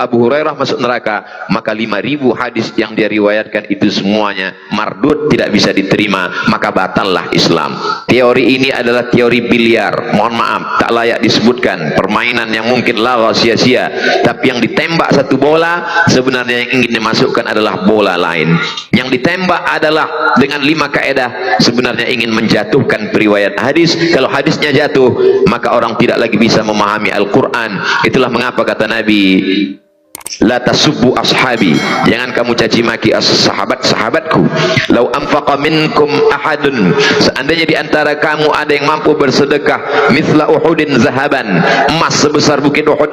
Abu Hurairah masuk neraka, maka 5.000 hadis yang dia riwayatkan itu semuanya mardud, tidak bisa diterima, maka batallah Islam. Teori ini adalah teori biliar, mohon maaf, tak layak disebutkan, permainan yang mungkin lawa sia-sia, tapi yang ditembak satu bola, sebenarnya yang ingin dimasukkan adalah bola lain. Yang ditembak adalah dengan 5 kaedah, sebenarnya ingin menjatuhkan periwayat hadis. Kalau hadisnya jatuh, maka orang tidak lagi bisa memahami Al-Quran. Itulah mengapa kata Nabi, la tasubbu ashabi, jangan kamu caci maki sahabat-sahabatku. Lau anfaqa minkum ahadun, seandainya di antara kamu ada yang mampu bersedekah mithla Uhudin zahaban, emas sebesar bukit Uhud,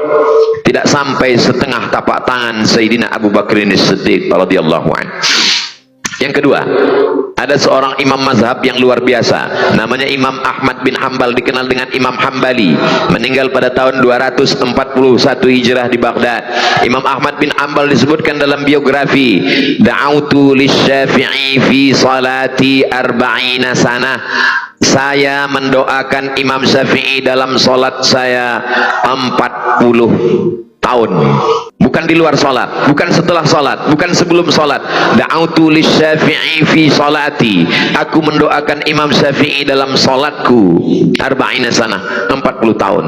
tidak sampai setengah tapak tangan Sayyidina Abu Bakrin As-Siddiq radhiyallahu anhu. Yang kedua, ada seorang imam mazhab yang luar biasa, namanya Imam Ahmad bin Hambal, dikenal dengan Imam Hambali, meninggal pada tahun 241 Hijrah di Baghdad. Imam Ahmad bin Hambal disebutkan dalam biografi, da'autu lisyafi'i fi salati arba'ina sanah, saya mendoakan Imam Syafi'i dalam salat saya 40 tahun. Bukan di luar salat, bukan setelah salat, bukan sebelum salat. Da'autu lisyafi'i fi salati, aku mendoakan Imam Syafi'i dalam salatku arba'ina sanah, 40 tahun.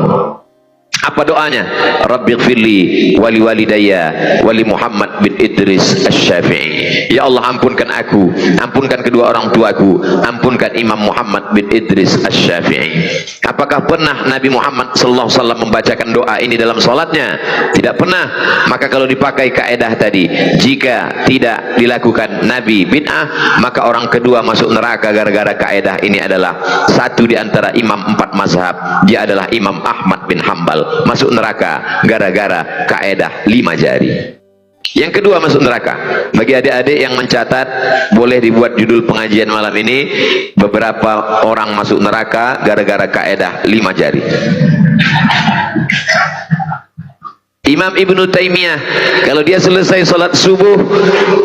Apa doanya? Rabbighfirli wali walidayya wali Muhammad bin Idris Asy-Syafi'i. Ya Allah, ampunkan aku, ampunkan kedua orang tuaku, ampunkan Imam Muhammad bin Idris Asy-Syafi'i. Apakah pernah Nabi Muhammad sallallahu alaihi wasallam membacakan doa ini dalam salatnya? Tidak pernah. Maka kalau dipakai kaedah tadi, jika tidak dilakukan Nabi bid'ah, maka orang kedua masuk neraka gara-gara kaedah ini adalah satu di antara imam 4 mazhab, dia adalah Imam Ahmad bin Hambal, masuk neraka gara-gara kaedah 5 jari. Yang kedua masuk neraka, bagi adik-adik yang mencatat, boleh dibuat judul pengajian malam ini, beberapa orang masuk neraka gara-gara kaedah 5 jari. Imam Ibnu Taimiyah, kalau dia selesai sholat subuh,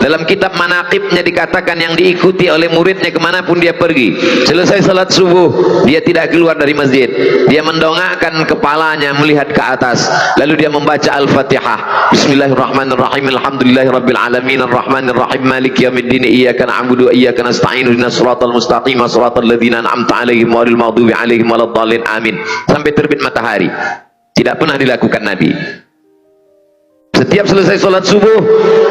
dalam kitab manaqibnya dikatakan yang diikuti oleh muridnya kemanapun dia pergi, selesai sholat subuh dia tidak keluar dari masjid, dia mendongakkan kepalanya melihat ke atas, lalu dia membaca Al-Fatihah, Bismillahirrahmanirrahim, Alhamdulillahirabbil alamin, Arrahmanirrahim, Maliki yaumiddin, Iyyaka na'budu wa iyyaka nasta'in, ihdinas siratal mustaqim, siratal ladzina an'amta 'alaihim ghairil maghdubi 'alaihim waladdallin, amin, sampai terbit matahari. Tidak pernah dilakukan Nabi. Setiap selesai sholat subuh,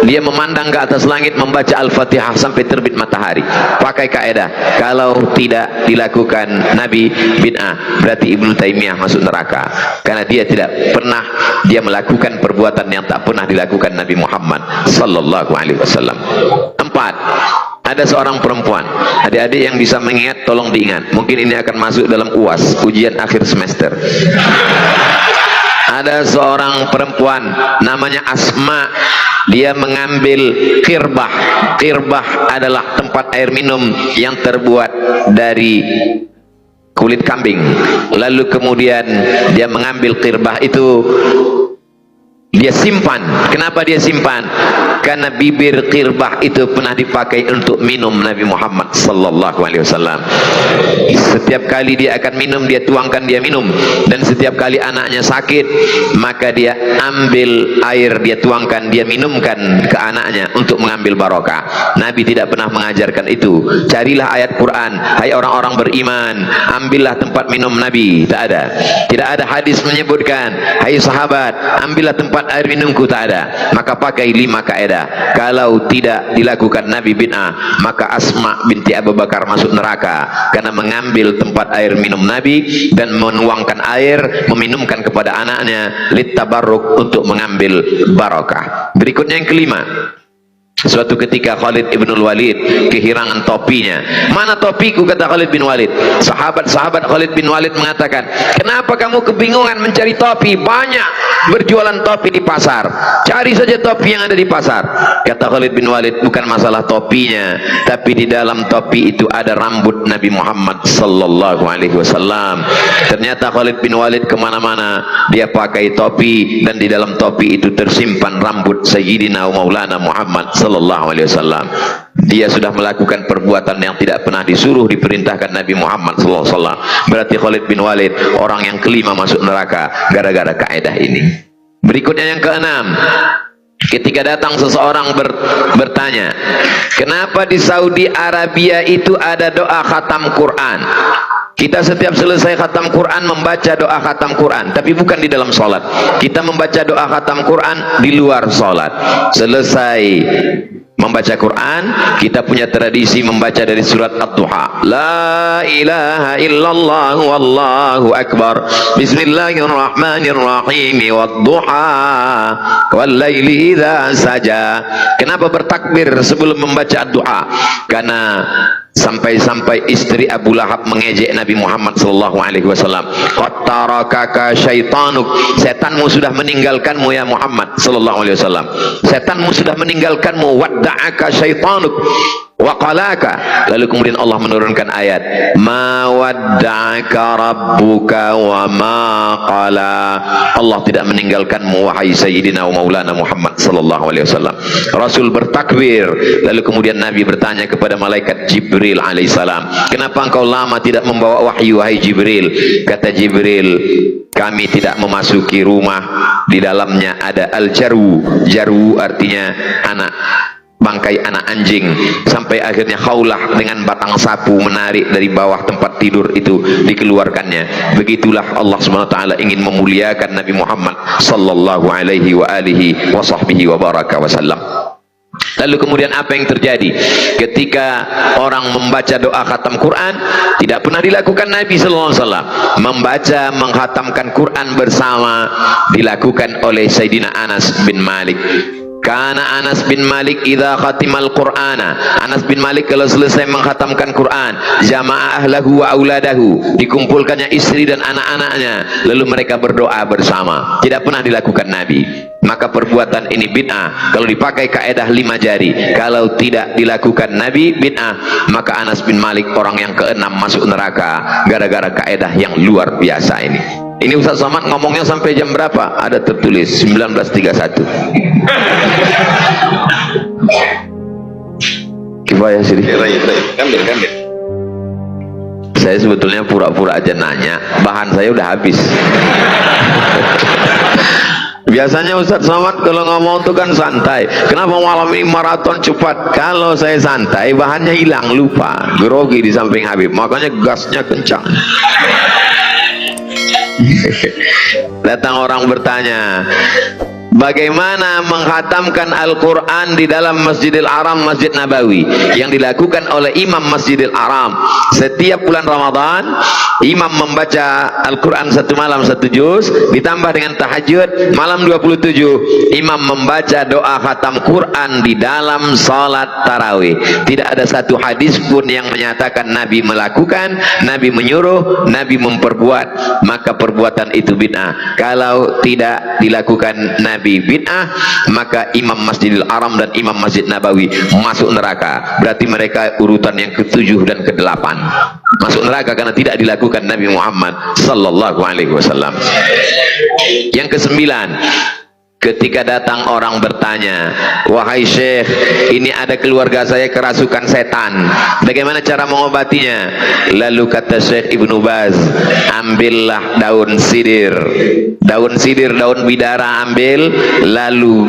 dia memandang ke atas langit, membaca Al-Fatihah sampai terbit matahari. Pakai kaedah, kalau tidak dilakukan Nabi bid'ah, berarti Ibnu Taimiyah masuk neraka, karena dia tidak pernah dia melakukan perbuatan yang tak pernah dilakukan Nabi Muhammad sallallahu alaihi wasallam. 4. Ada seorang perempuan, adik-adik yang bisa mengingat tolong diingat, mungkin ini akan masuk dalam UAS, ujian akhir semester. Ada seorang perempuan namanya Asma, dia mengambil qirbah. Qirbah adalah tempat air minum yang terbuat dari kulit kambing. Lalu kemudian dia mengambil qirbah itu, dia simpan. Kenapa dia simpan? Karena bibir qirbah itu pernah dipakai untuk minum Nabi Muhammad sallallahu alaihi wasallam. Setiap kali dia akan minum, dia tuangkan, dia minum. Dan setiap kali anaknya sakit, maka dia ambil air, dia tuangkan, dia minumkan ke anaknya untuk mengambil barokah. Nabi tidak pernah mengajarkan itu. Carilah ayat Quran, hai orang-orang beriman, ambillah tempat minum Nabi. Tak ada. Tidak ada hadis menyebutkan, hai sahabat, ambillah tempat air minumku. Tak ada. Maka pakai 5 kaedah. Kalau tidak dilakukan Nabi bid'ah, maka Asma binti Abu Bakar masuk neraka karena mengambil tempat air minum Nabi dan menuangkan air, meminumkan kepada anaknya littabarruk, untuk mengambil barokah. Berikutnya yang kelima, suatu ketika Khalid ibn Walid kehilangan topinya. Mana topiku, kata Khalid bin Walid. Sahabat-sahabat Khalid bin Walid mengatakan, kenapa kamu kebingungan mencari topi? Banyak berjualan topi di pasar, cari saja topi yang ada di pasar. Kata Khalid bin Walid, bukan masalah topinya, tapi di dalam topi itu ada rambut Nabi Muhammad sallallahu alaihi wasallam. Ternyata Khalid bin Walid kemana-mana dia pakai topi, dan di dalam topi itu tersimpan rambut Sayyidina Maulana Muhammad sallallahu alaihi wasallam. Dia sudah melakukan perbuatan yang tidak pernah disuruh, diperintahkan Nabi Muhammad sallallahu alaihi wasallam. Berarti Khalid bin Walid orang yang kelima masuk neraka gara-gara kaedah ini. Berikutnya yang keenam, ketika datang seseorang bertanya, kenapa di Saudi Arabia itu ada doa khatam Quran? Kita setiap selesai khatam Quran membaca doa khatam Quran, tapi bukan di dalam sholat. Kita membaca doa khatam Quran di luar sholat. Selesai membaca Quran, kita punya tradisi membaca dari surat Ad-Duha. La ilaha illallah wallahu akbar. Bismillahirrahmanirrahim. Wad-duha wal-laili idza saja. Kenapa bertakbir sebelum membaca Ad-Duha? Karena sampai-sampai istri Abu Lahab mengejek Nabi Muhammad sallallahu alaihi wasallam. Qad tarakaka syaitanuk. Setanmu sudah meninggalkanmu ya Muhammad sallallahu alaihi wasallam. Setanmu sudah meninggalkanmu. Wadda'aka syaitanuk wa qalaka. Lalu kemudian Allah menurunkan ayat, ma wadda'aka rabbuka wa ma qala. Allah tidak meninggalkanmu wahai sayyidina wa maulana Muhammad sallallahu alaihi wasallam. Rasul bertakbir, lalu kemudian Nabi bertanya kepada malaikat Jibril alaihissalam, kenapa engkau lama tidak membawa wahyu wahai Jibril? Kata Jibril, kami tidak memasuki rumah di dalamnya ada al-jaru. Jaru artinya anak, bangkai anak anjing, sampai akhirnya Khaulah dengan batang sapu menarik dari bawah tempat tidur itu dikeluarkannya. Begitulah Allah SWT ingin memuliakan Nabi Muhammad sallallahu alaihi wa alihi wa sahbihi wa baraka wasallam. Lalu kemudian apa yang terjadi ketika orang membaca doa khatam Quran? Tidak pernah dilakukan Nabi sallallahu alaihi wasallam. Membaca menghatamkan Quran bersama dilakukan oleh Sayyidina Anas bin Malik. Karena Anas bin Malik idza khatimal Qur'ana, Anas bin Malik kalau selesai menghatamkan Quran, jama'a ahlahu wa auladahu, dikumpulkannya istri dan anak-anaknya, lalu mereka berdoa bersama. Tidak pernah dilakukan Nabi. Maka perbuatan ini bid'ah. Kalau dipakai kaedah 5 jari, kalau tidak dilakukan Nabi, bid'ah. Maka Anas bin Malik orang yang keenam masuk neraka gara-gara kaedah yang luar biasa ini. Ini Ustaz Somad ngomongnya sampai jam berapa? Ada tertulis 19.31. Kifayah sih. Kambil. Saya sebetulnya pura-pura aja nanya, bahan saya udah habis. Biasanya Ustaz Somad kalau ngomong itu kan santai. Kenapa malam ini maraton cepat? Kalau saya santai, bahannya hilang, lupa, grogi di samping Habib. Makanya gasnya kencang. Datang orang bertanya, bagaimana menghatamkan Al-Quran di dalam Masjidil Haram, Masjid Nabawi yang dilakukan oleh Imam Masjidil Haram. Setiap bulan Ramadan Imam membaca Al-Quran 1 malam 1 juz, ditambah dengan tahajud malam 27. Imam membaca doa khatam Quran di dalam salat tarawih. Tidak ada satu hadis pun yang menyatakan Nabi melakukan, Nabi menyuruh, Nabi memperbuat. Maka perbuatan itu bid'ah. Kalau tidak dilakukan Nabi bid'ah, maka Imam Masjidil Haram dan Imam Masjid Nabawi masuk neraka. Berarti mereka urutan yang ke-7 dan ke-8 masuk neraka karena tidak dilakukan Nabi Muhammad sallallahu alaihi wasallam. Yang ke-9, ketika datang orang bertanya, wahai Syekh, ini ada keluarga saya kerasukan setan, bagaimana cara mengobatinya? Lalu kata Syekh Ibnu Baz, ambillah daun sidir, daun bidara ambil, lalu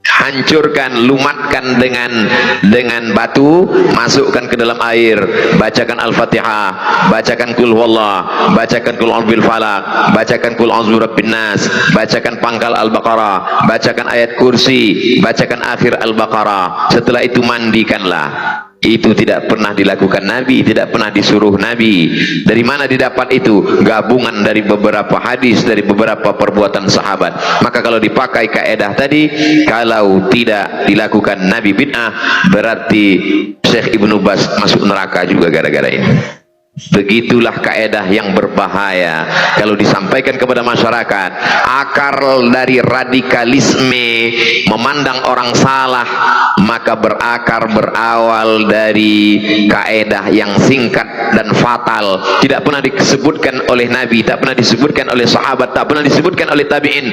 hancurkan, lumatkan dengan batu, masukkan ke dalam air, bacakan Al-Fatihah, bacakan Qul Huwallah, bacakan Qul A'udzu bil Falaq, bacakan Qul A'udzu birabbin nas, bacakan pangkal Al-Baqarah, bacakan ayat kursi, bacakan akhir Al-Baqarah. Setelah itu mandikanlah. Itu tidak pernah dilakukan Nabi, tidak pernah disuruh Nabi. Dari mana didapat itu? Gabungan dari beberapa hadis, dari beberapa perbuatan sahabat. Maka kalau dipakai kaedah tadi, kalau tidak dilakukan Nabi bid'ah, berarti Syekh Ibnu Baz masuk neraka juga gara-gara ini. Begitulah kaedah yang berbahaya kalau disampaikan kepada masyarakat. Akar dari radikalisme memandang orang salah, maka berawal dari kaedah yang singkat dan fatal, tidak pernah disebutkan oleh Nabi, tak pernah disebutkan oleh sahabat, tak pernah disebutkan oleh tabi'in.